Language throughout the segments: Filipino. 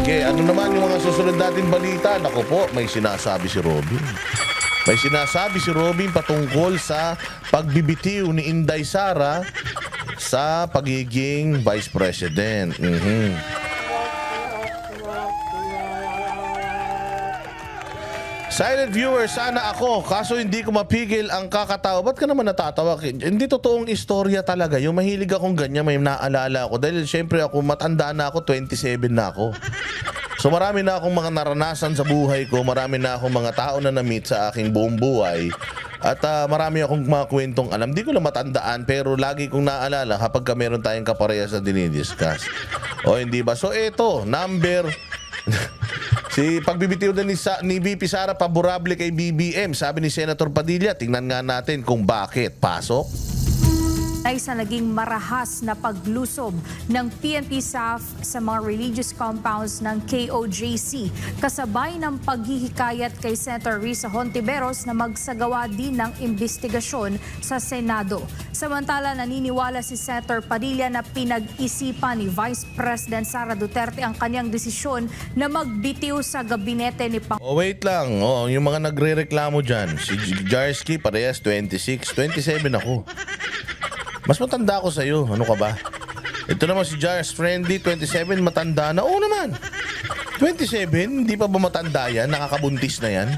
Sige, ano naman yung mga susunod natin balita? Naku po, may sinasabi si Robin. May sinasabi si Robin patungkol sa pagbibitiw ni Inday Sara sa pagiging Vice President. Silent viewer, sana ako. Kaso hindi ko mapigil ang kakatawa. Ba't ka naman natatawa? Hindi totoong istorya talaga. Yung mahilig akong ganyan, may naalala ako. Dahil syempre ako, matanda na ako, 27 na ako. So marami na akong mga naranasan sa buhay ko. Marami na akong mga tao na na-meet sa aking buong buhay. At marami akong mga kwentong alam. Hindi ko na matandaan, pero lagi kong naalala kapag ka meron tayong kaparehas na dinidiscuss. O hindi ba? So eto, number... Si pagbibitiw na ni VP Sara paborable kay BBM, sabi ni Senator Padilla. Tingnan nga natin kung bakit. Pasok. Ay sa naging marahas na paglusob ng PNP staff sa mga religious compounds ng KOJC. Kasabay ng paghihikayat kay Senator Risa Hontiveros na magsagawa din ng investigasyon sa Senado. Samantala, naniniwala si Senator Padilla na pinag-isipan ni Vice President Sara Duterte ang kanyang desisyon na magbitiw sa gabinete ni Pangulong. Oh, wait lang. Oh, yung mga nagre-reklamo dyan. Si Jarsky, parehas 26. 27 ako. Mas matanda ako sa'yo. Ano ka ba? Ito naman si Jars Friendly, 27, matanda na. Oo naman. 27, hindi pa ba matanda yan? Nakakabuntis na yan?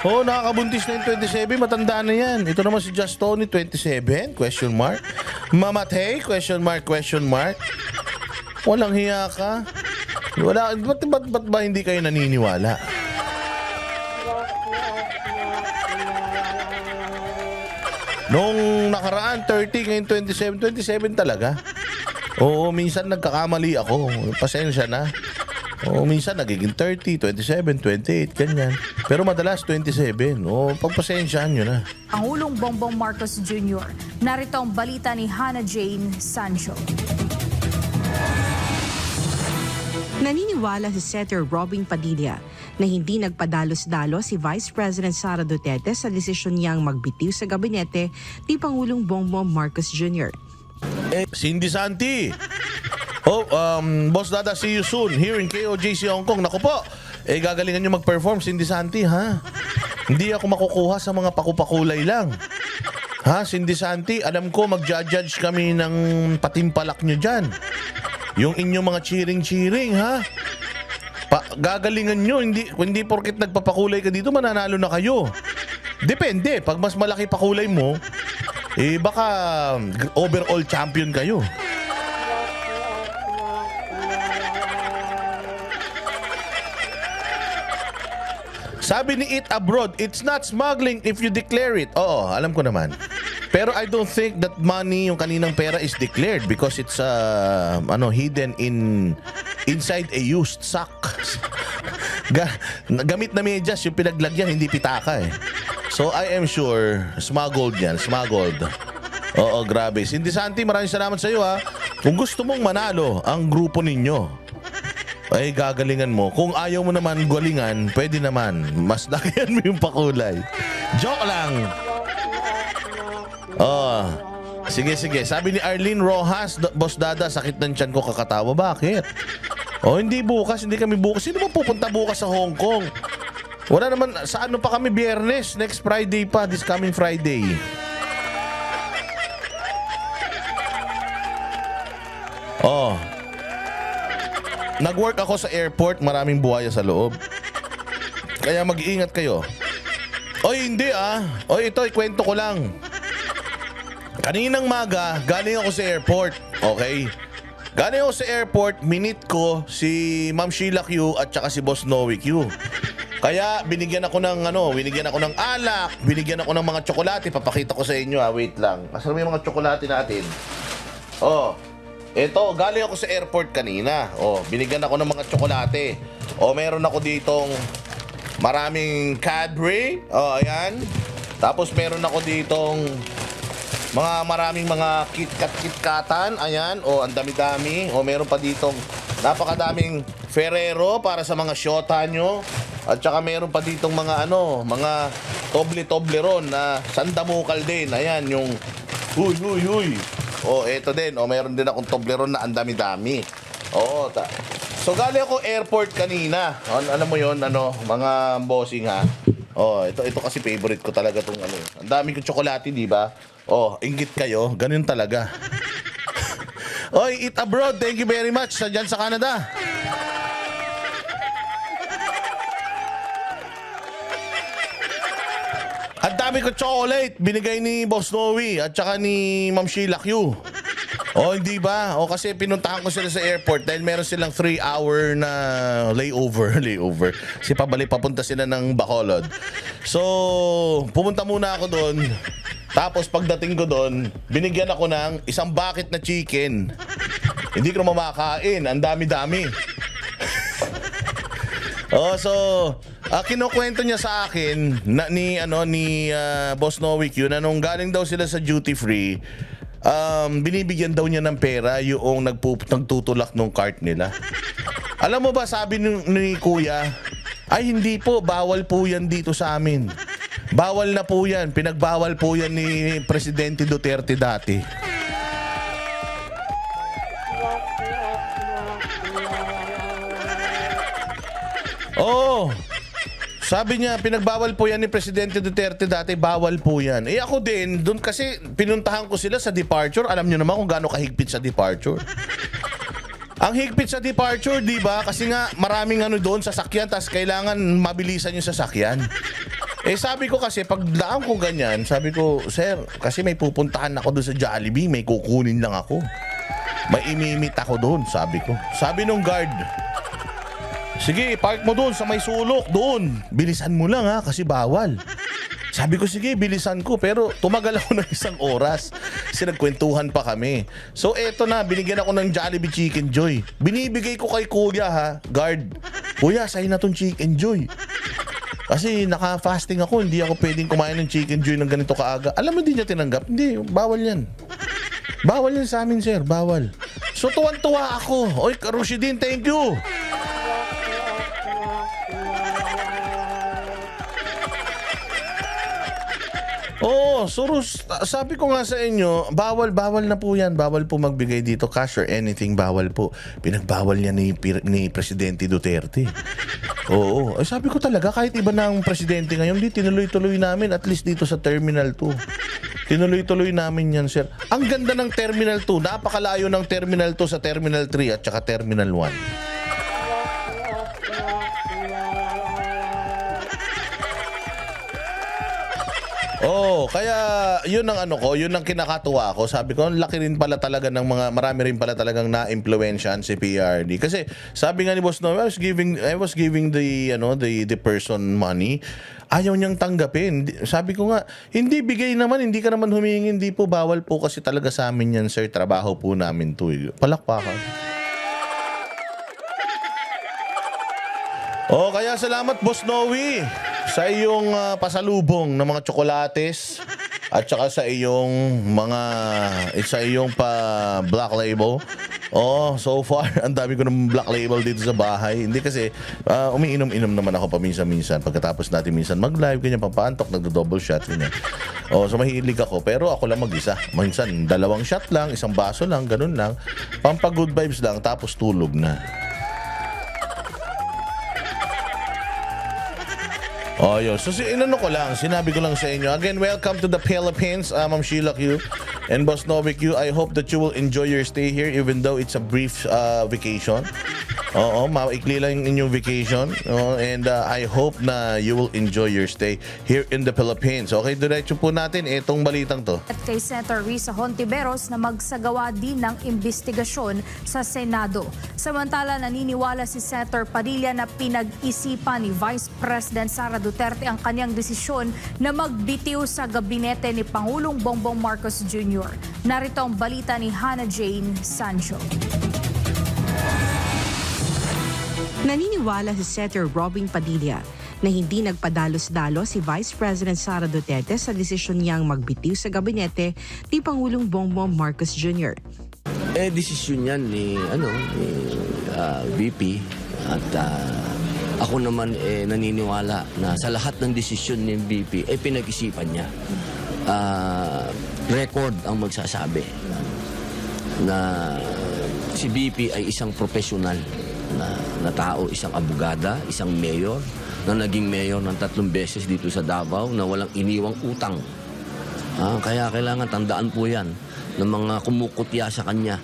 Oo, nakakabuntis na yung 27, matanda na yan. Ito naman si Just Tony, 27, question mark. Mamatay, question mark, question mark. Walang hiya ka. Ba't ba hindi kayo naniniwala? Nung nakaraan, 30, ngayon 27. 27 talaga. Oo, minsan nagkakamali ako. Pasensya na. Oo, minsan nagiging 30, 27, 28, ganyan. Pero madalas 27. Oo, pagpasensyahan nyo na. Pangulong Bongbong Marcos Jr. Narito ang balita ni Hannah Jane Sancho. Naniniwala si Senator Robin Padilla na hindi nagpadalos-dalos si Vice President Sara Duterte sa desisyon niyang magbitiw sa gabinete ni Pangulong Bongbong Marcos Jr. Cindy Santi. Oh, Boss Dada, see you soon here in KOJC Hong Kong. Naku po, gagalingan nyo mag-perform, Cindy Santi, ha? Hindi ako makukuha sa mga pakupakulay lang. Ha, Cindy Santi, alam ko mag-judge kami ng patimpalak nyo dyan. Yung inyong mga cheering-cheering, ha? Gagalingan nyo, hindi porket nagpapakulay ka dito, mananalo na kayo. Depende, pag mas malaki pakulay mo, baka overall champion kayo. Sabi ni Eat Abroad, it's not smuggling if you declare it. Oo, alam ko naman. Pero I don't think that money, yung kaninang pera, is declared because it's hidden inside a used sack. Gamit na medyas yung pinaglagyan, hindi pitaka eh. So I am sure, smuggled yan, smuggled. Oo, grabe. Cindy Santi, maraming salamat sa iyo ha. Kung gusto mong manalo ang grupo ninyo, ay gagalingan mo. Kung ayaw mo naman galingan, pwede naman. Mas lagyan mo yung pakulay. Joke lang. Oh, sige. Sabi ni Arlene Rojas, Boss Dada, sakit ng tiyan ko kakatawa. Bakit? Oh, hindi bukas. Hindi kami bukas. Sino ba pupunta bukas sa Hong Kong? Wala naman. Sa ano pa kami Biyernes? Next Friday pa. This coming Friday. Oh. Nag-work ako sa airport. Maraming buhaya sa loob. Kaya mag-iingat kayo. Oy, hindi ah. Oy, ito, ikwento ko lang. Kaninang maga, galing ako sa airport. Okay? Galing ako sa airport, minute ko si Ma'am Sheila Q at saka si Boss Noe Q. Kaya binigyan ako ng alak, binigyan ako ng mga tsokolate. Papakita ko sa inyo ha, wait lang. Asan may mga tsokolate natin? Oh, eto, galing ako sa airport kanina. Oh, binigyan ako ng mga tsokolate. Oh, meron ako ditong maraming Cadbury. Oh, ayan. Tapos meron ako ditong maraming mga KitKatan, ayan, ang dami-dami. Meron pa ditong napakadaming Ferrero para sa mga syota nyo. At saka meron pa ditong mga mga toble-toble ron na sandamukal din. Ayan, yung huy. Oh, eto din. Oh, mayroon din akong Toblerone na ang dami-dami. Oo. So, galing ako airport kanina. Alam mo yon, mga bossing ha. Oh, ito kasi favorite ko talaga tong ano. Ang dami kong tsokolate, di ba? Oh, inggit kayo. Ganun talaga. Oy, Eat Abroad. Thank you very much. Diyan sa Canada. Ang dami ko chocolate, binigay ni Boss Noe at saka ni Ma'am Sheila Q. Oh, hindi ba? O kasi pinuntahan ko sila sa airport dahil meron silang 3-hour na layover. Kasi papunta sila ng Bacolod. So, pumunta muna ako doon. Tapos pagdating ko doon, binigyan ako ng isang bucket na chicken. Hindi ko na mamakain, ang dami-dami. Oh, so kinukwento niya sa akin ni Boss Noe Q na nung galing daw sila sa duty free, binibigyan daw niya ng pera yung nagtutulak ng cart nila. Alam mo ba, sabi ni Kuya, ay hindi po, bawal po yan dito sa amin. Bawal na po yan, pinagbawal po yan ni Presidente Duterte dati. Oh, sabi niya, pinagbawal po yan ni Presidente Duterte dati, bawal po yan. Eh ako din, doon kasi pinuntahan ko sila sa departure. Alam niyo naman kung gaano kahigpit sa departure. Ang higpit sa departure, di ba? Kasi nga maraming doon sasakyan, tas kailangan mabilisan yung sasakyan. Eh sabi ko kasi, pag daan ko ganyan, sabi ko, sir, kasi may pupuntahan ako doon sa Jollibee, may kukunin lang ako. May imimit ako doon, sabi ko. Sabi nung guard, sige, park mo doon sa may sulok, doon. Bilisan mo lang ha, kasi bawal. Sabi ko, sige, bilisan ko. Pero tumagal ako ng 1 oras. Kasi nagkwentuhan pa kami. So eto na, binigyan ako ng Jollibee Chicken Joy. Binibigay ko kay Kuya ha, guard. Kuya, sa'yo na tong Chicken Joy. Kasi naka-fasting ako, hindi ako pwedeng kumain ng Chicken Joy ng ganito kaaga. Alam mo, hindi niya tinanggap. Hindi, bawal yan. Bawal yan sa amin, sir. Bawal. So tuwan-tuwa ako. Oy, Rushidin, thank you. Oo, sabi ko nga sa inyo, bawal na po yan. Bawal po magbigay dito cash or anything, bawal po. Pinagbawal yan ni Presidente Duterte. Oo, sabi ko talaga, kahit iba na ang presidente ngayon, tinuloy-tuloy namin, at least dito sa Terminal 2. Tinuloy-tuloy namin yan, sir. Ang ganda ng Terminal 2, napakalayo ng Terminal 2 sa Terminal 3 at saka Terminal 1. Oh, kaya yun ang yun ang kinakatuwa ko. Sabi ko, laki rin pala talaga ng marami rin pala talagang na-impluwensyahan si PRD. Kasi sabi nga ni Boss Noe, I was giving the person money. Ayaw niyang tanggapin. Sabi ko nga, hindi bigay naman, hindi ka naman humingi, hindi po bawal po kasi talaga sa amin yan, sir. Trabaho po namin to. Palakpakan. Oh, kaya salamat Boss Noe sa iyong pasalubong ng mga tsokolates at saka sa iyong pa Black Label. Oh, so far ang dami ko ng Black Label dito sa bahay. Hindi kasi umiinom-inom naman ako paminsan-minsan. Pagkatapos natin minsan mag-live, ganyan pampaantok, nagdo-double shot ganyan. Oh, so mahilig ako, pero ako lang mag-isa. Minsan 2 shot lang, 1 baso lang, ganun lang. Pampa-good vibes lang, tapos tulog na. Oh, yun. So, sinabi ko lang sa inyo. Again, welcome to the Philippines, Ma'am Sheila Q and Boss Noe Q. I hope that you will enjoy your stay here even though it's a brief vacation. Oo, maikli lang yung inyong vacation. And I hope na you will enjoy your stay here in the Philippines. Okay, diretso po natin itong balitang to. At kay Senator Risa Hontiveros na magsagawa din ng investigasyon sa Senado. Samantala, naniniwala si Senator Padilla na pinag-isipan ni Vice President Sara Duterte ang kanyang desisyon na magbitiw sa gabinete ni Pangulong Bongbong Marcos Jr. Narito ang balita ni Hannah Jane Sancho. Naniniwala si Senator Robin Padilla na hindi nagpadalos-dalos si Vice President Sara Duterte sa desisyon niyang magbitiw sa gabinete ni Pangulong Bongbong Marcos Jr. Desisyon yan ni VP at ako naman naniniwala na sa lahat ng desisyon ni VP pinag-isipan niya. Record ang magsasabi. na si BP ay isang profesional na tao, isang abogada, isang mayor, na naging mayor ng 3 beses dito sa Davao na walang iniwang utang. Kaya kailangan tandaan po yan ng mga kumukutya sa kanya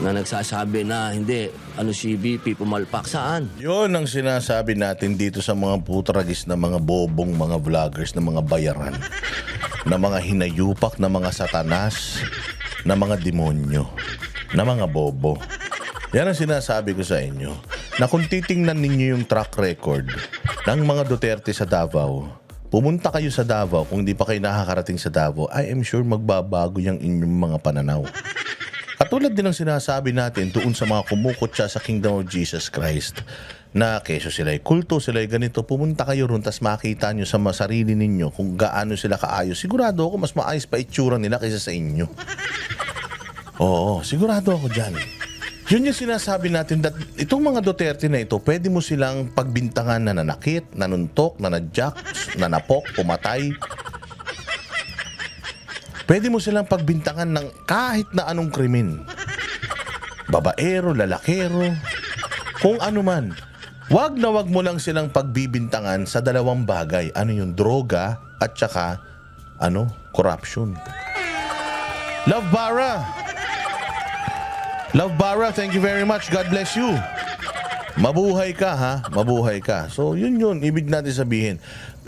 na nagsasabi na hindi, si BP pumalpak. Saan? Yun ang sinasabi natin dito sa mga putragis na mga bobong, mga vloggers, na mga bayaran, na mga hinayupak, na mga satanas, na mga demonyo, na mga bobo. Yan ang sinasabi ko sa inyo, na kung titingnan ninyo yung track record ng mga Duterte sa Davao, pumunta kayo sa Davao, kung di pa kayo nakakarating sa Davao, I am sure magbabago yung inyong mga pananaw. Katulad din ang sinasabi natin doon sa mga kumukutya sa Kingdom of Jesus Christ, na keso sila'y kulto, sila'y ganito, pumunta kayo ron, tas makita nyo sa sarili ninyo kung gaano sila kaayos. Sigurado ako mas maayos pa itsura nila kaysa sa inyo. Oo, sigurado ako dyan. Yun yung sinasabi natin, that itong mga Duterte na ito, pwede mo silang pagbintangan na nanakit, nanuntok, nanadyak, nanapok, pumatay. Pwede mo silang pagbintangan ng kahit na anong krimen. Babaero, lalakero, kung ano man. Wag na wag mo lang silang pagbibintangan sa 2 bagay. Ano yung droga at saka corruption. Love Bara. Love Bara, thank you very much. God bless you. Mabuhay ka, ha? Mabuhay ka. So, yun. Ibig natin sabihin.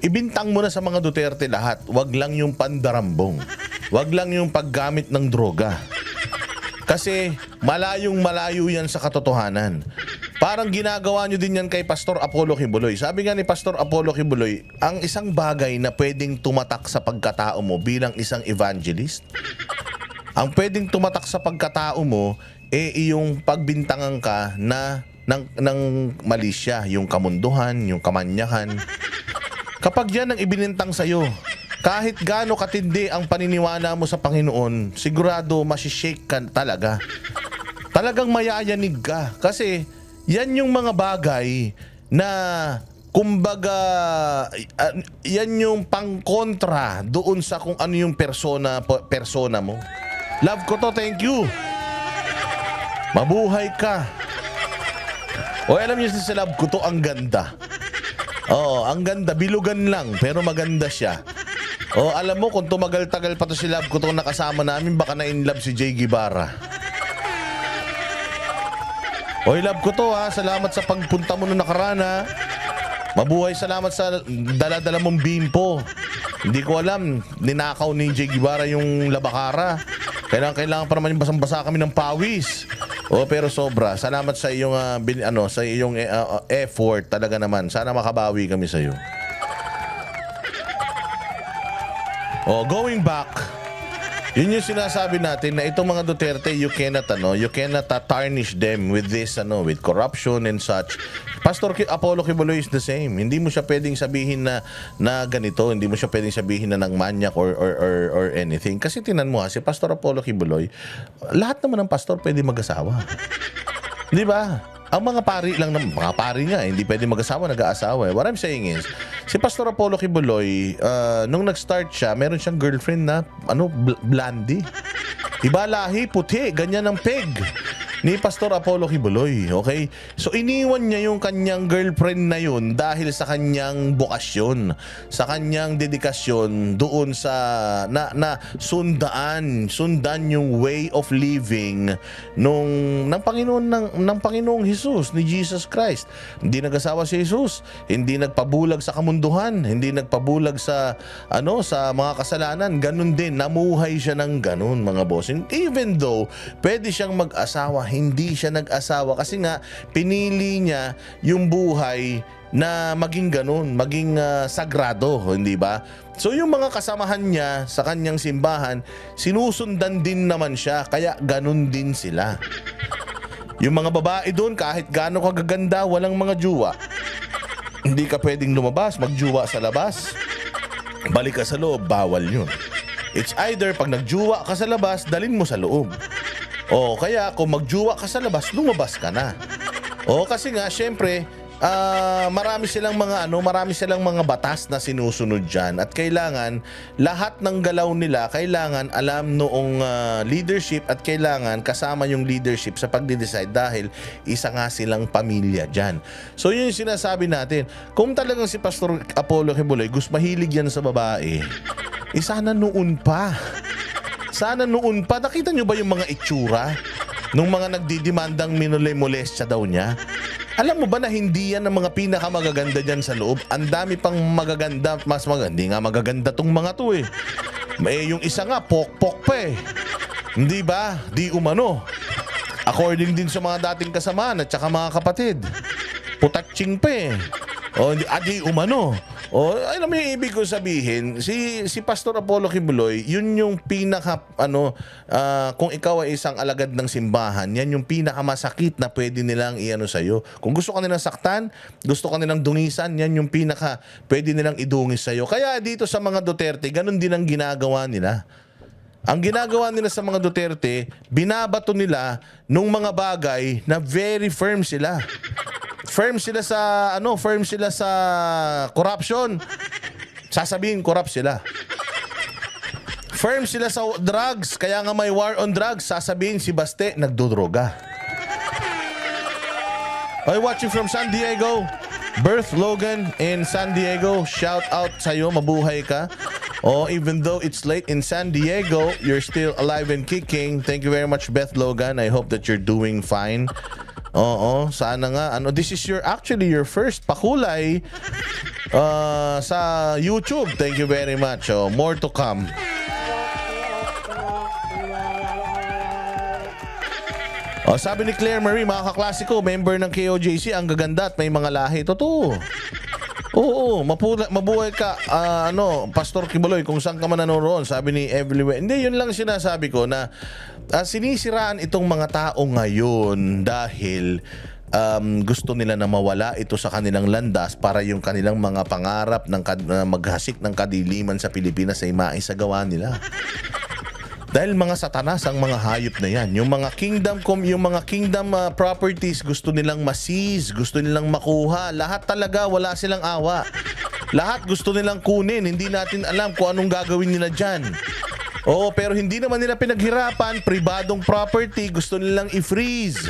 Ibintang mo na sa mga Duterte lahat. Wag lang yung pandarambong. Wag lang yung paggamit ng droga. Kasi malayong-malayo yan sa katotohanan. Parang ginagawa nyo din yan kay Pastor Apollo Kibuloy. Sabi nga ni Pastor Apollo Kibuloy, ang isang bagay na pwedeng tumatak sa pagkatao mo bilang isang evangelist, ang pwedeng tumatak sa pagkatao mo, iyong pagbintangan ka ng malisya, yung kamunduhan, yung kamanyahan. Kapag yan ang ibinintang sa'yo, kahit gaano katindi ang paniniwala mo sa Panginoon, sigurado masishake ka talaga. Talagang mayayanig ka. Kasi yan yung mga bagay na kumbaga yan yung pangkontra doon sa kung ano yung persona mo. Love ko to, thank you. Mabuhay ka. O alam niyo si love ko to, ang ganda. Oo, ang ganda, bilugan lang pero maganda siya. O alam mo kung tumagal-tagal pa to si love ko to nakasama namin, baka na in love si Jay Guevara. Oy, love ko to, ha. Salamat sa pagpunta mo nung nakaraan, ha. Mabuhay, salamat sa dala-dala mong bimpo. Hindi ko alam, ninakaw ni Jay Guevara yung labakara. Kailangan pa naman yung basang-basa kami ng pawis. Pero sobra. Salamat sa iyong sa iyong effort talaga naman. Sana makabawi kami sa iyo. Going back, yun yung sinasabi natin na itong mga Duterte, you cannot tarnish them with this with corruption and such. Pastor Apollo Kibuloy is the same. Hindi mo siya pwedeng sabihin na ganito, hindi mo siya pwedeng sabihin na ng manyak or anything. Kasi tinan mo si Pastor Apollo Kibuloy, lahat naman ng pastor pwede mag-asawa. Di ba? Ang mga pari lang naman, mga pari nga, hindi pwede mag-asawa, nag-aasawa. What I'm saying is, si Pastor Apollo Kibuloy, nung nag-start siya, meron siyang girlfriend na, blondie. Iba lahi, puti, ganyan ang peg ni Pastor Apollo Kibuloy, okay? So iniwan niya yung kanyang girlfriend na yun dahil sa kanyang bokasyon, sa kanyang dedikasyon doon sa na sundan yung way of living ng Panginoong Hesus, ni Jesus Christ. Hindi nag-asawa si Jesus, hindi nagpabulag sa kamunduhan, hindi nagpabulag sa sa mga kasalanan. Ganun din, namuhay siya ng ganun, mga boss. Even though pwede siyang mag-asawa, hindi siya nag-asawa kasi nga pinili niya yung buhay na maging ganun, maging sagrado, hindi ba? So yung mga kasamahan niya sa kanyang simbahan, sinusundan din naman siya, kaya ganun din sila. Yung mga babae doon, kahit gaano kagaganda, walang mga juwa. Hindi ka pwedeng lumabas, magjuwa sa labas. Balik ka sa loob, bawal yun. It's either pag nagjuwa ka sa labas, dalin mo sa loob. Kaya kung magjuwa ka sa labas, lumabas ka na. Kasi nga, syempre, marami silang mga batas na sinusunod diyan at kailangan lahat ng galaw nila kailangan alam noong leadership at kailangan kasama yung leadership sa pagde-decide dahil isa nga silang pamilya diyan. So yun yung sinasabi natin. Kung talagang si Pastor Apollo Kibuloy mahilig yan sa babae, sana noon pa. Sana noon pa. Nakita nyo ba yung mga itsura nung mga nagdidimandang minulay-molestya daw niya? Alam mo ba na hindi yan ang mga pinakamagaganda dyan sa loob? Ang dami pang magaganda, mas maganda. Hindi nga magaganda tong mga to eh. Yung isa nga, pok-pok pa eh. Hindi ba? Di umano. According din sa mga dating kasamaan at saka mga kapatid. Putatsing pa eh. O, di umano. O, alam mo yung ibig ko sabihin, si Pastor Apollo Kibuloy, yun yung pinaka, kung ikaw ay isang alagad ng simbahan, yan yung pinakamasakit na pwede nilang iano sa'yo. Kung gusto ka nilang saktan, gusto ka nilang dungisan, yan yung pinaka pwede nilang idungis sa'yo. Kaya dito sa mga Duterte, ganun din ang ginagawa nila. Ang ginagawa nila sa mga Duterte, binabato nila nung mga bagay na very firm sila. Firm sila sa corruption. Sasabihin corrupt sila. Firm sila sa drugs, kaya nga may war on drugs. Sasabihin si Baste nagdodroga. Okay, watching from San Diego, Berth Logan in San Diego. Shout out sa'yo, mabuhay ka. Oh, even though it's late in San Diego, you're still alive and kicking. Thank you very much, Beth Logan. I hope that you're doing fine. Oo, sana nga. This is your first pakulay sa YouTube. Thank you very much. Oh, more to come. Oh, sabi ni Claire Marie, mga kaklasiko, member ng KOJC, ang gaganda at may mga lahi. Totoo. Oo, mabuhay ka, Pastor Kibuloy, kung saan ka man nanonood, sabi ni Evelyn. Hindi, yun lang sinasabi ko na sinisiraan itong mga tao ngayon dahil gusto nila na mawala ito sa kanilang landas para yung kanilang mga pangarap ng maghasik ng kadiliman sa Pilipinas ay maisagawa nila. Dahil mga satanas ang mga hayop na yan. Yung mga kingdom properties gusto nilang ma-seize, gusto nilang makuha. Lahat talaga, wala silang awa. Lahat gusto nilang kunin. Hindi natin alam kung anong gagawin nila dyan. Oo, pero hindi naman nila pinaghirapan. Pribadong property, gusto nilang i-freeze.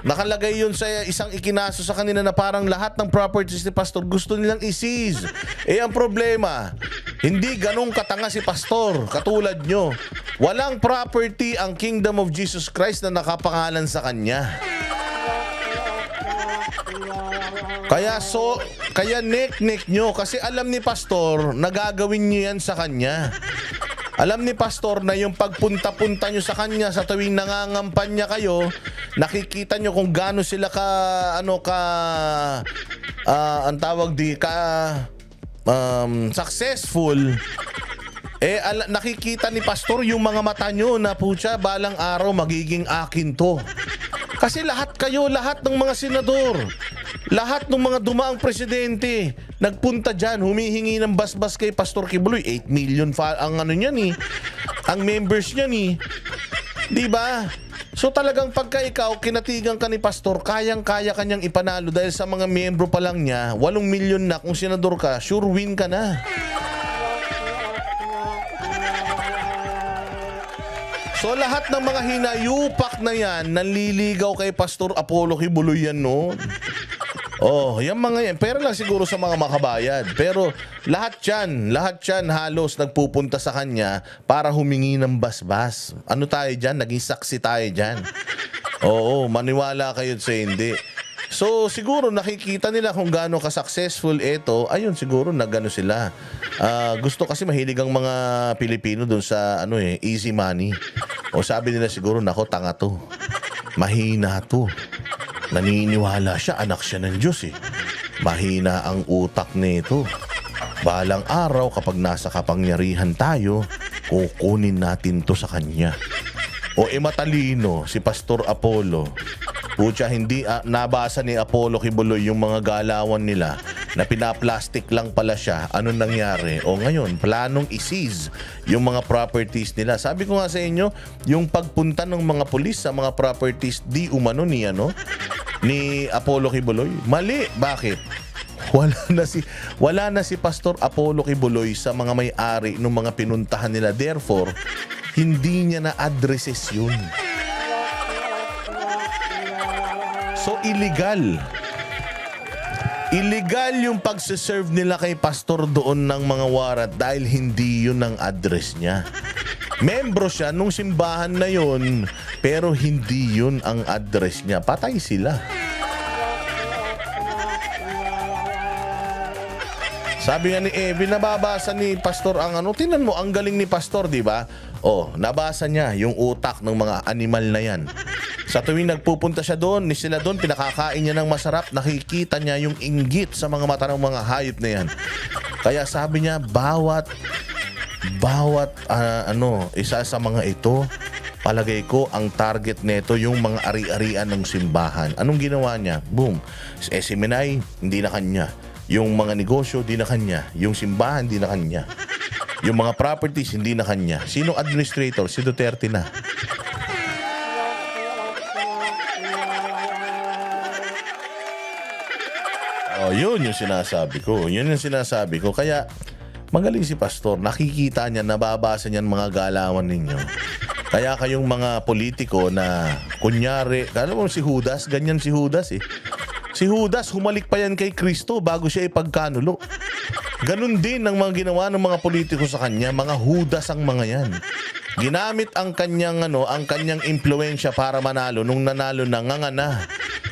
Nakalagay yun sa isang ikinaso sa kanila na parang lahat ng properties ni Pastor gusto nilang i-seize. Ang problema, hindi ganong katanga si Pastor, katulad nyo. Walang property ang Kingdom of Jesus Christ na nakapangalan sa kanya. Kaya nek-nek nyo kasi alam ni Pastor na gagawin nyo yan sa kanya. Alam ni Pastor na yung pagpunta-punta nyo sa kanya sa tuwing nangangampanya kayo, nakikita nyo kung gaano sila successful. Nakikita ni Pastor yung mga mata nyo na putya, balang araw magiging akin to. Kasi lahat ng mga senador, lahat ng mga dumaang presidente, nagpunta dyan, humihingi ng basbas kay Pastor Kibuloy. 8 million ang ang members niya ni. Diba? So talagang pagka ikaw, kinatigan ka ni Pastor, kayang-kaya kanyang ipanalo dahil sa mga miyembro pa lang niya, 8 million na. Kung senador ka, sure win ka na. So lahat ng mga hinayupak na yan, nanliligaw kay Pastor Apollo Kibuloy yan noon. Oh, yung mga yan. Pero lang siguro sa mga makabayad. Pero lahat yan halos nagpupunta sa kanya para humingi ng basbas. Ano tayo dyan? Naging saksi tayo dyan. Oo, maniwala kayo sa hindi. So siguro nakikita nila kung gaano ka-successful ito. Ayun, siguro nagano sila. Gusto kasi mahilig ang mga Pilipino doon sa easy money. O sabi nila siguro, nako, tanga to. Mahina to. Naniniwala siya, anak siya ng Diyos eh. Mahina ang utak nito. Balang araw kapag nasa kapangyarihan tayo, kukunin natin to sa kanya. O matalino si Pastor Apollo. Pucha, hindi nabasa ni Apollo Kibuloy yung mga galawan nila na pinaplastic lang pala siya. Anong nangyari? O ngayon, planong i-seize yung mga properties nila. Sabi ko nga sa inyo, yung pagpunta ng mga pulis sa mga properties di umano ni ni Apollo Kibuloy? Mali. Bakit? Wala na si Pastor Apollo Kibuloy sa mga may-ari ng mga pinuntahan nila. Therefore, hindi niya na addresses yun. So, illegal. Illegal yung pagsiserve nila kay pastor doon ng mga warat dahil hindi yun ang address niya. Membro siya nung simbahan na yun, pero hindi yun ang address niya. Patay sila. Sabi nga ni Evie, nababasa ni pastor ang ano. Tingnan mo, ang galing ni pastor, di ba? Oh, nabasa niya yung utak ng mga animal na yan. Sa tuwing nagpupunta siya doon, sila doon, pinakakain niya ng masarap, nakikita niya yung inggit sa mga mata ng mga hayop na yan. Kaya sabi niya, bawat isa sa mga ito, palagay ko ang target nito yung mga ari-arian ng simbahan. Anong ginawa niya? Boom. Seminay, hindi na kanya. Yung mga negosyo, hindi na kanya. Yung simbahan, hindi na kanya. Yung mga properties, hindi na kanya. Sino administrator? Si Duterte na. Oh, yun yung sinasabi ko. Yun yung sinasabi ko. Kaya, magaling si pastor. Nakikita niya, nababasa niyan mga galawan ninyo. Kaya kayong mga politiko na, kunyari, alam mo si Judas, ganyan si Judas eh. Si Judas, humalik pa yan kay Kristo bago siya ipagkanulo. Ganun din ang mga ginawa ng mga politiko sa kanya. Mga Judas ang mga yan. Ginamit ang kanyang impluwensya para manalo. Nung nanalo na, nga na.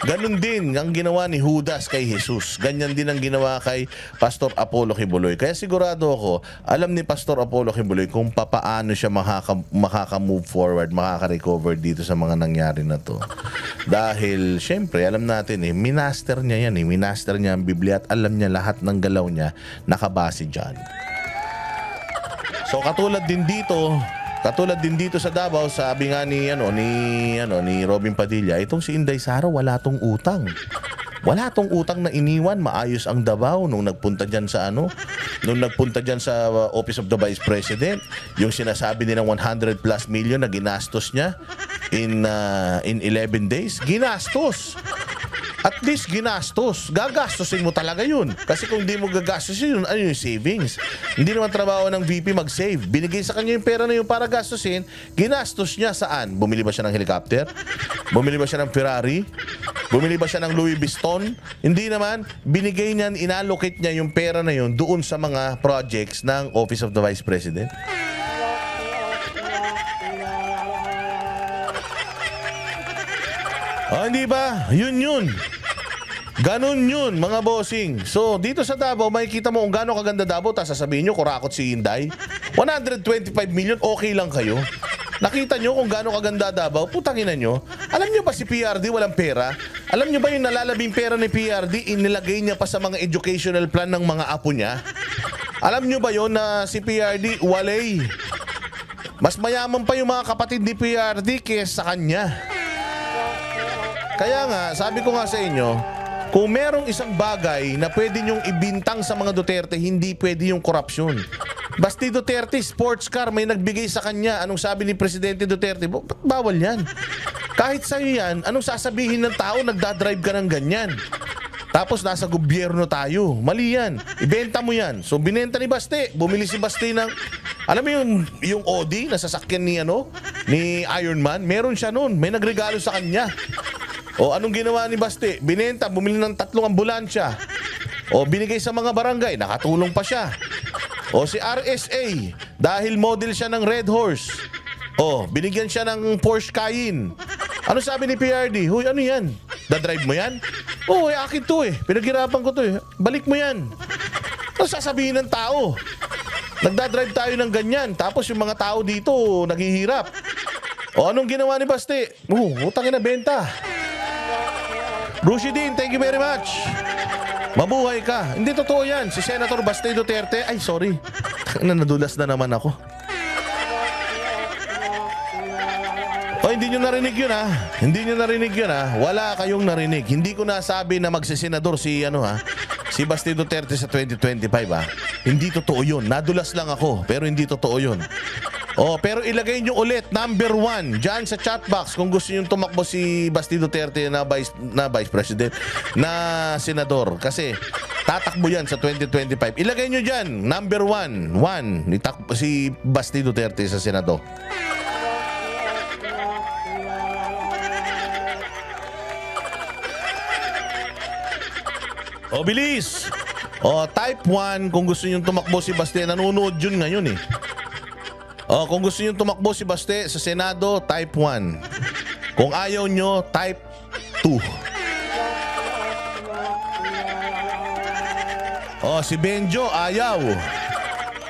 Ganun din ang ginawa ni Judas kay Jesus. Ganyan din ang ginawa kay Pastor Apollo Kibuloy. Kaya sigurado ako, alam ni Pastor Apollo Kibuloy kung papaano siya makaka-move forward, makaka-recover dito sa mga nangyari na to. Dahil, syempre, alam natin minaster niya yan minaster niya ang Biblia at alam niya lahat ng galaw niya nakabase dyan. So, katulad din dito sa Davao, sabi nga ni Robin Padilla, itong si Inday Sara wala tong utang. Wala tong utang na iniwan, maayos ang Davao nung nagpunta diyan sa Office of the Vice President, yung sinasabi nilang 100 plus million na ginastos niya in 11 days, ginastos. At least ginastos. Gagastosin mo talaga yun. Kasi kung di mo gagastosin yun, ano yung savings? Hindi naman trabaho ng VP mag-save. Binigay sa kanya yung pera na yun para gastusin. Ginastos niya saan? Bumili ba siya ng helicopter? Bumili ba siya ng Ferrari? Bumili ba siya ng Louis Vuitton? Hindi naman. Binigay niya, inallocate niya yung pera na yun doon sa mga projects ng Office of the Vice President. Hindi ba? Yun. Ganun yun, mga bossing. So, dito sa Davao, makikita mo kung gaano kaganda Davao, tapos sasabihin nyo, kurakot si Inday. 125 million, okay lang kayo. Nakita nyo kung gaano kaganda Davao, putangin nyo. Alam nyo ba si PRD walang pera? Alam nyo ba yung nalalabing pera ni PRD, inilagay niya pa sa mga educational plan ng mga apo niya? Alam nyo ba yon na si PRD walay? Mas mayaman pa yung mga kapatid ni PRD kaysa sa kanya. Kaya nga, sabi ko nga sa inyo, kung merong isang bagay na pwede nyong ibintang sa mga Duterte, hindi pwede yung korupsyon. Basti Duterte, sports car, may nagbigay sa kanya. Anong sabi ni Presidente Duterte? Bawal yan. Kahit sa'yo yan, anong sasabihin ng tao, nagdadrive ka ng ganyan? Tapos nasa gobyerno tayo. Mali yan. Ibenta mo yan. So binenta ni Basti. Bumili si Basti ng, alam mo yung Audi na sasakyan ni Iron Man? Meron siya noon. May nagregalo sa kanya. O anong ginawa ni Basti? Binenta, bumili ng 3 ambulansya. O binigay sa mga barangay, nakatulong pa siya. O si RSA, dahil model siya ng Red Horse. O binigyan siya ng Porsche Cayenne. Ano sabi ni PRD? Huy, ano yan? Da-drive mo yan? Oo, akin to eh. Pinaghirapan ko to eh. Balik mo yan. Ano sasabihin ng tao? Nagdadrive tayo ng ganyan. Tapos yung mga tao dito, naghihirap. O anong ginawa ni Basti? Utangin na benta. Rushidin, thank you very much. Mabuhay ka. Hindi totoo yan. Si Senator Basti Duterte, ay sorry. Nadulas na naman ako. Hindi nyo narinig yun ha. Hindi nyo narinig yun ha. Wala kayong narinig. Hindi ko nasabi na magsisenador si Basti Duterte sa 2025 ha. Hindi totoo yun. Nadulas lang ako. Pero hindi totoo yun. Oh, pero ilagay nyo ulit, number 1, dyan sa chat box kung gusto nyo tumakbo si Basti Duterte na Vice President, na Senador. Kasi tatakbo yan sa 2025. Ilagay nyo dyan, number 1, si Basti Duterte sa Senado. O, bilis! O, type 1 kung gusto nyo tumakbo si Basti. Nanonood yun ngayon eh. O, kung gusto nyo tumakbo si Basti sa Senado, type 1. Kung ayaw nyo, type 2. O, si Benjo, ayaw.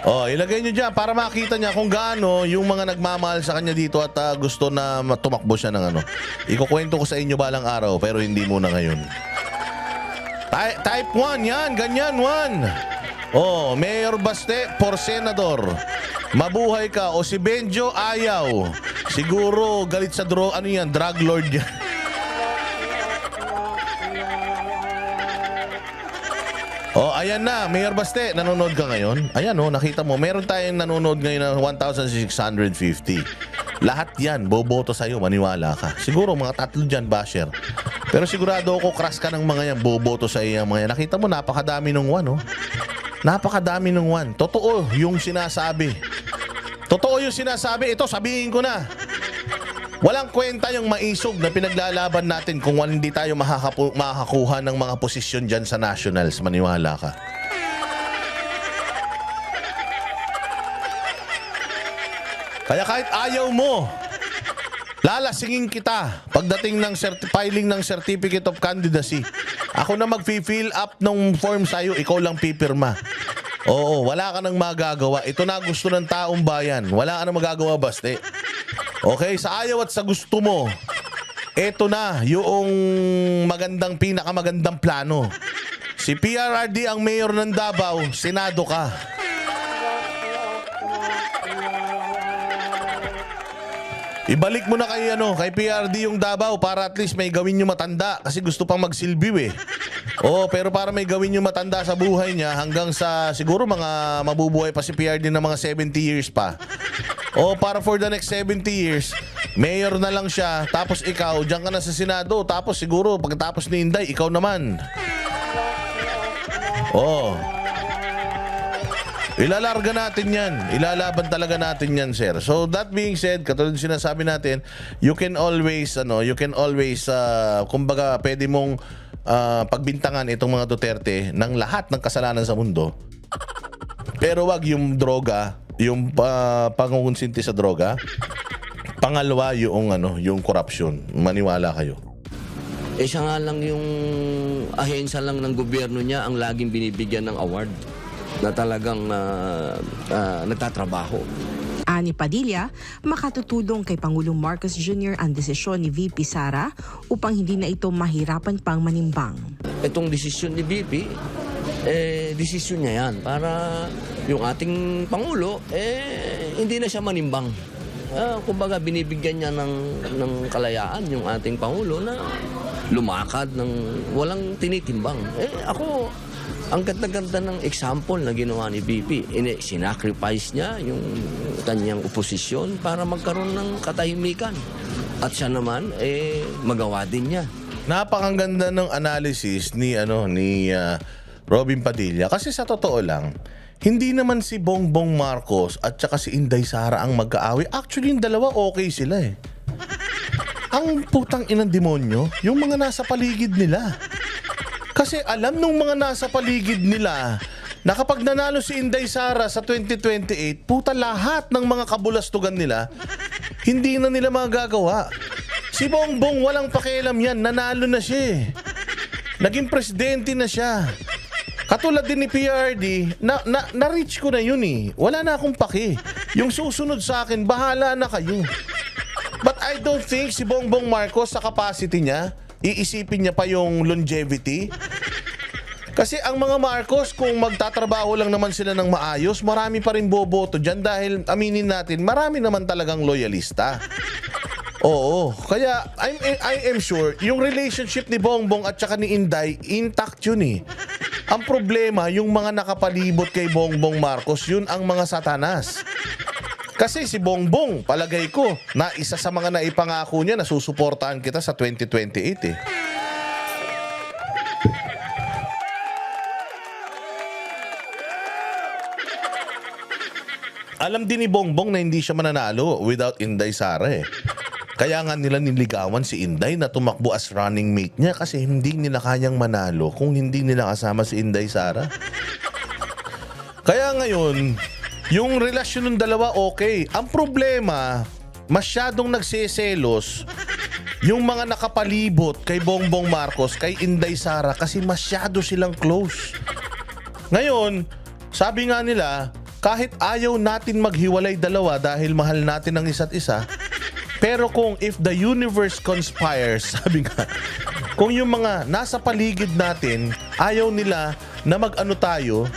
O, ilagay nyo dyan para makita niya kung gaano yung mga nagmamahal sa kanya dito at gusto na tumakbo siya ng ano. Ikukwento ko sa inyo balang araw pero hindi muna ngayon. Type 1, yan, ganyan, 1. Oh, Mayor Baste for Senador. Mabuhay ka. O si Benjo, ayaw. Siguro galit sa drug lord yan. Oh, ayan na, Mayor Baste, nanonood ka ngayon? Ayan oh, nakita mo, meron tayong nanonood ngayon ng 1,650. Lahat yan, boboto sa'yo, maniwala ka. Siguro mga 3 dyan, basher. Pero sigurado ako, crush ka ng mga yan, boboto sa iyo mga yan. Nakita mo, napakadami ng 1, oh. Napakadami ng 1. Totoo yung sinasabi. Totoo yung sinasabi. Ito, sabihin ko na. Walang kwenta yung maisog na pinaglalaban natin kung hindi tayo makakakuha ng mga posisyon dyan sa nationals. Maniwala ka. Kaya kahit ayaw mo, lalasingin kita pagdating ng filing ng Certificate of Candidacy. Ako na mag-fill up ng form sa'yo, ikaw lang pipirma. Oo, wala ka nang magagawa. Ito na gusto ng taong bayan. Wala ka nang magagawa, Baste. Okay, sa ayaw at sa gusto mo, ito na yung pinakamagandang plano. Si PRRD ang mayor ng Davao, Senado ka. Ibalik mo na kay PRD yung Davao para at least may gawin nyo matanda kasi gusto pang magsilbiw eh. Oo, pero para may gawin nyo matanda sa buhay niya hanggang sa siguro mga mabubuhay pa si PRD ng mga 70 years pa. O para for the next 70 years, mayor na lang siya, tapos ikaw, diyan ka na sa Senado, tapos siguro pagkatapos ni Inday, ikaw naman. Oh. Ilalarga natin yan. Ilalaban talaga natin yan, sir. So that being said, katulad sinasabi natin, you can always, kumbaga pwede mong pagbintangan itong mga Duterte ng lahat ng kasalanan sa mundo. Pero wag yung droga, yung pangungonsinti sa droga. Pangalawa yung corruption. Maniwala kayo. Siya nga lang yung ahensya lang ng gobyerno niya ang laging binibigyan ng award na talagang nagtatrabaho. Ani Padilla, makatutulong kay Pangulong Marcos Jr. ang desisyon ni VP Sara upang hindi na ito mahirapan pang manimbang. Itong desisyon ni VP, desisyon niya yan para yung ating Pangulo, hindi na siya manimbang. Kumbaga binibigyan niya ng kalayaan yung ating Pangulo na lumakad ng walang tinitimbang. Ako, ang ganda-ganda ng example na ginawa ni VP. Sinacrifice niya yung kanyang oposisyon para magkaroon ng katahimikan. At siya naman, magawa din niya. Napakaganda ng analysis ni Robin Padilla. Kasi sa totoo lang, hindi naman si Bongbong Marcos at saka si Inday Sara ang magkaaway. Actually, yung dalawa okay sila eh. Ang putang inang demonyo, yung mga nasa paligid nila. Kasi alam nung mga nasa paligid nila na kapag nanalo si Inday Sara sa 2028, puta lahat ng mga kabulastugan nila, hindi na nila magagawa. Si Bongbong walang pakialam yan, nanalo na siya eh. Naging presidente na siya. Katulad din ni PRD, na-reach ko na yun eh. Wala na akong paki. Yung susunod sa akin, bahala na kayo. But I don't think si Bongbong Marcos sa capacity niya, iisipin niya pa yung longevity. Kasi ang mga Marcos, kung magtatrabaho lang naman sila ng maayos, marami pa rin boboto dyan dahil aminin natin, marami naman talagang loyalista. Oo, kaya I am sure yung relationship ni Bongbong at saka ni Inday, intact yun eh. Ang problema, yung mga nakapalibot kay Bongbong Marcos, yun ang mga satanas. Kasi si Bongbong, palagay ko, na isa sa mga naipangako niya na susuportahan kita sa 2028 eh. Alam din ni Bongbong na hindi siya mananalo without Inday Sara eh. Kaya nga nila niligawan si Inday na tumakbo as running mate niya kasi hindi nila kayang manalo kung hindi nila kasama si Inday Sara. Kaya ngayon, yung relasyon ng dalawa okay. Ang problema, masyadong nagseselos yung mga nakapalibot kay Bongbong Marcos, kay Inday Sara kasi masyado silang close. Ngayon, sabi nga nila, kahit ayaw natin maghiwalay dalawa dahil mahal natin ang isa't isa, pero kung if the universe conspires, sabi nga, kung yung mga nasa paligid natin, ayaw nila na mag-ano tayo,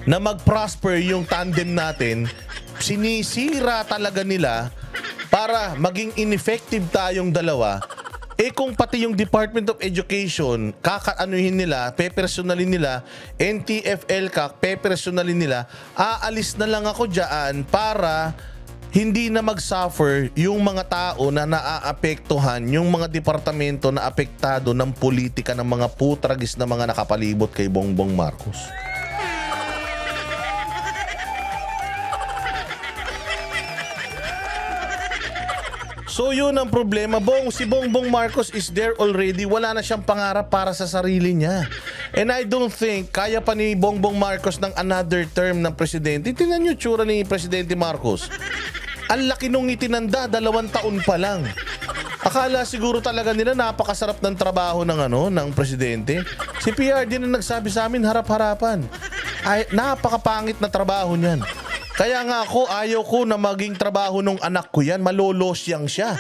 na mag-prosper yung tandem natin, sinisira talaga nila para maging ineffective tayong dalawa. Eh kung pati yung Department of Education, kakaanuhin nila, pepersonalin nila, NTFL pepersonalin nila, aalis na lang ako dyan para hindi na mag-suffer yung mga tao na naaapektuhan, yung mga departamento na apektado ng politika ng mga putragis na mga nakapalibot kay Bongbong Marcos. So yun ang problema. Si Bongbong Marcos is there already. Wala na siyang pangarap para sa sarili niya. And I don't think kaya pa ni Bongbong Marcos ng another term ng presidente. Tingnan niyo tsura ni Presidente Marcos. Ang laki nung itinanda, 2 taon pa lang. Akala siguro talaga nila napakasarap ng trabaho ng presidente. Si PRD na nagsabi sa amin harap-harapan. Ay, napakapangit na trabaho niyan. Kaya nga ako, ayaw ko na maging trabaho ng anak ko yan. Malolosyang siya.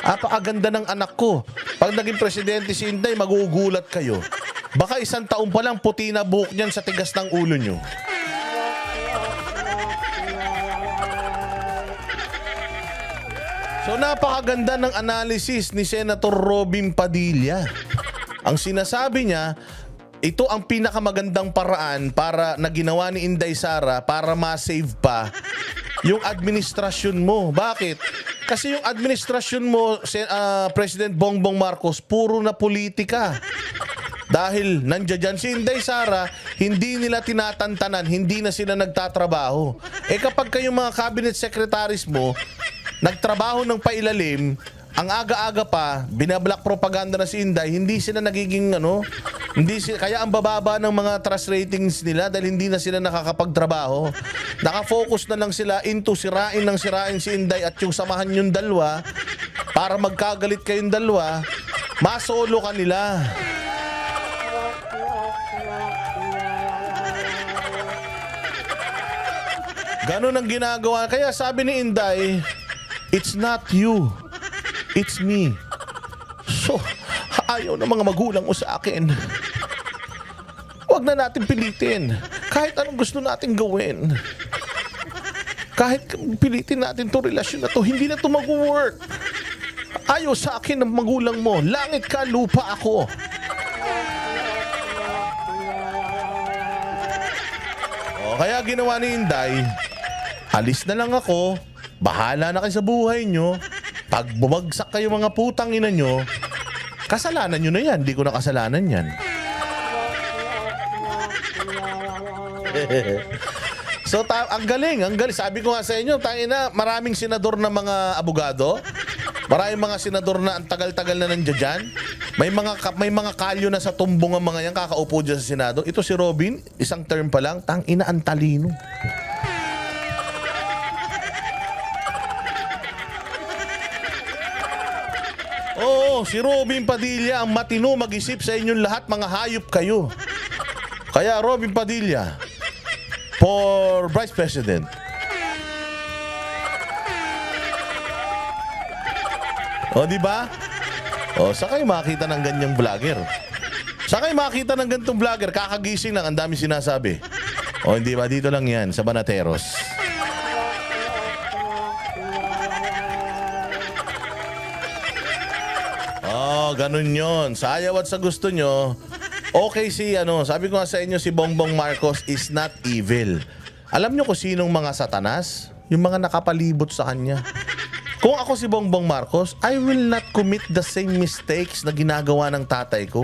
Apakaganda ng anak ko. Pag naging presidente si Inday, magugulat kayo. Baka 1 taon pa lang puti na buhok niyan sa tigas ng ulo nyo. So napakaganda ng analysis ni Senator Robin Padilla. Ang sinasabi niya, ito ang pinakamagandang paraan para na ginawa ni Inday Sara para ma-save pa yung administrasyon mo. Bakit? Kasi yung administrasyon mo, President Bongbong Marcos, puro na politika. Dahil nandiyan si Inday Sara, hindi nila tinatantanan, hindi na sila nagtatrabaho. Eh kapag kayong mga cabinet secretaries mo, nagtrabaho ng pailalim, ang aga-aga pa, binablak propaganda na si Inday, hindi sila nagiging kaya ang bababa ng mga trust ratings nila dahil hindi na sila nakakapagtrabaho. Nakafocus na lang sila into sirain si Inday at yung samahan yung dalawa para magkagalit kayong dalawa, masolo ka nila. Ganun ang ginagawa. Kaya sabi ni Inday, it's not you. It's me. So, ayaw ng mga magulang mo sa akin. Huwag na natin pilitin. Kahit anong gusto natin gawin. Kahit pilitin natin to relasyon na to, hindi na to mag-work. Ayaw sa akin ng magulang mo. Langit ka, lupa ako. Kaya ginawa ni Inday, alis na lang ako. Bahala na kayo sa buhay nyo. Pag bumagsak kayo mga putang ina nyo, kasalanan nyo na yan. Hindi ko na kasalanan yan. So, ang galing. Sabi ko nga sa inyo, tangina, maraming senador na mga abogado. Maraming mga senador na ang tagal-tagal na nandiyan dyan. May mga kalyo na sa tumbong ang mga yan, kakaupo dyan sa Senado. Ito si Robin, isang term pa lang, tangina, ang talino. Oo, si Robin Padilla ang matino mag-isip sa inyong lahat, mga hayop kayo. Kaya Robin Padilla for Vice President. O, di ba? O, saan kayo makita ng ganyang vlogger? Saan kayo makita ng gantong vlogger? Kakagising lang, ang dami sinasabi. O, hindi ba? Dito lang yan, sa Banateros. Ganun yon. Sa ayaw at sa gusto nyo, okay sabi ko nga sa inyo, si Bongbong Marcos is not evil. Alam nyo kung sinong mga satanas? yung mga nakapalibot sa kanya. Kung ako si Bongbong Marcos, I will not commit the same mistakes na ginagawa ng tatay ko.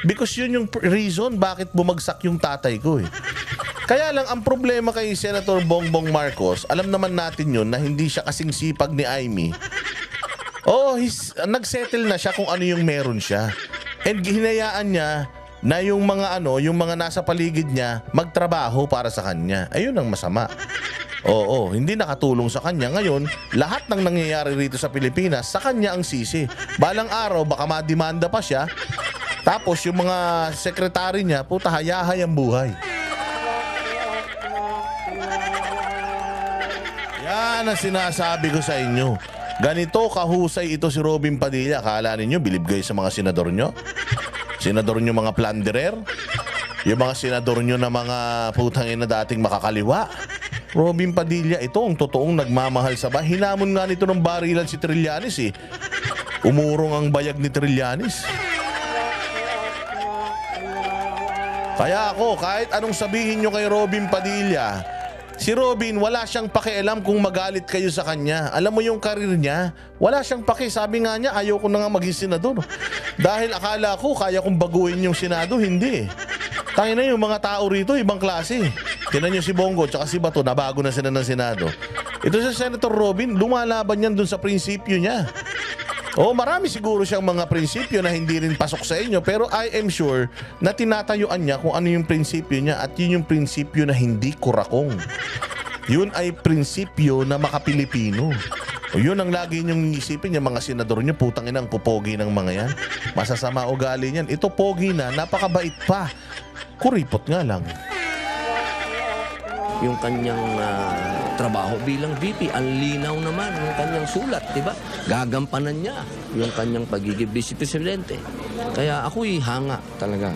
Because yun yung reason bakit bumagsak yung tatay ko eh. Kaya lang, ang problema kay Senator Bongbong Marcos, alam naman natin yun na hindi siya kasing sipag ni Amy. Oo, nagsettle na siya kung ano yung meron siya. And hinayaan niya na yung mga nasa paligid niya magtrabaho para sa kanya. Ayun ang masama. Oo, hindi nakatulong sa kanya. Ngayon, lahat ng nangyayari rito sa Pilipinas, sa kanya ang sisi. Balang araw, baka madimanda pa siya. Tapos yung mga sekretary niya, puta, hayahay ang buhay. Yan ang sinasabi ko sa inyo. Ganito kahusay ito si Robin Padilla. Akala ninyo, bilib kayo sa mga senador nyo? Senador nyo mga plunderer? Yung mga senador nyo na mga putangin na dating makakaliwa? Robin Padilla, ito ang totoong nagmamahal sa bahay. Hinamon nga nito ng barilan si Trillanes eh. Umurong ang bayag ni Trillanes. Kaya ako, kahit anong sabihin nyo kay Robin Padilla, si Robin, wala siyang pakialam kung magalit kayo sa kanya. Alam mo yung karir niya, wala siyang paki. Sabi nga niya, ayaw ko na nga maging senador. Dahil akala ko, kaya kong baguhin yung Senado, hindi. Tangin na yung mga tao rito, ibang klase. Tinan nyo si Bongo tsaka si Bato, nabago na sila ng Senado. Ito si Senator Robin, lumalaban yan dun sa prinsipyo niya. Oo, marami siguro siyang mga prinsipyo na hindi rin pasok sa inyo, pero I am sure na tinatayuan niya kung ano yung prinsipyo niya, at yun yung prinsipyo na hindi kurakong. Yun ay prinsipyo na makapilipino. O yun ang lagi niyong isipin yung mga senador niyo, putang inang pupogi ng mga yan. Masasama ugali niyan. Ito pogi na, napakabait pa. Kuripot nga lang. Yung kanyang trabaho bilang VP, ang linaw naman ng kanyang sulat, di ba? Gagampanan niya yung kanyang pagiging vice presidente. Kaya ako'y hanga talaga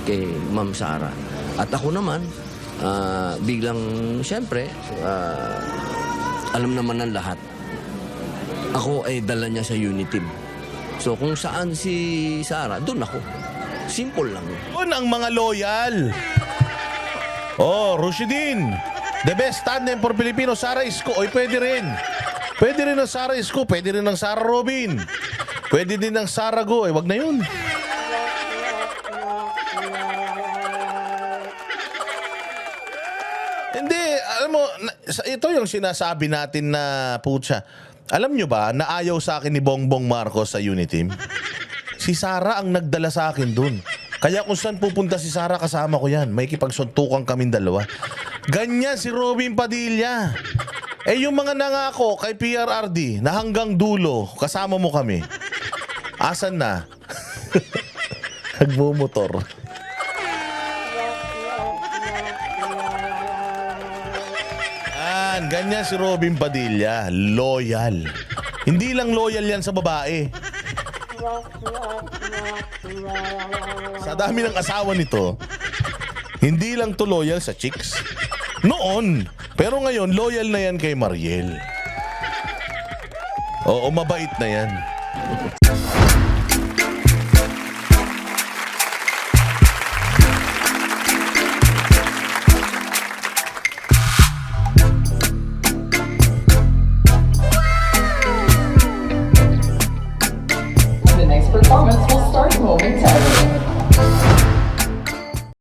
kay Ma'am Sara. At ako naman, bilang, siyempre, alam naman ng lahat, ako ay dala niya sa Uniteam. So kung saan si Sara, doon ako. Simple lang. Yun ang mga loyal. Oh, Rushidin, the best tandem for Filipino, Sara Isko. Oy, pwede rin. Pwede rin ng Sara Isko, pwede rin ng Sara Robin. Pwede din ng Sara Go. Wag na yun. Hindi, alam mo, ito yung sinasabi natin na putya. Alam nyo ba na ayaw sa akin ni Bongbong Marcos sa Uniteam? Si Sara ang nagdala sa akin dun. Kaya kung saan pupunta si Sara, kasama ko yan. May kipagsuntukan kaming dalawa. Ganyan si Robin Padilla. Eh yung mga nangako kay PRRD na hanggang dulo, kasama mo kami. Asan na? Nagmumotor. Ganyan si Robin Padilla. Loyal. Hindi lang loyal yan sa babae. Sa dami ng asawa nito, hindi lang to loyal sa chicks. Noon. Pero ngayon, loyal na yan kay Mariel. Oo, mabait na yan.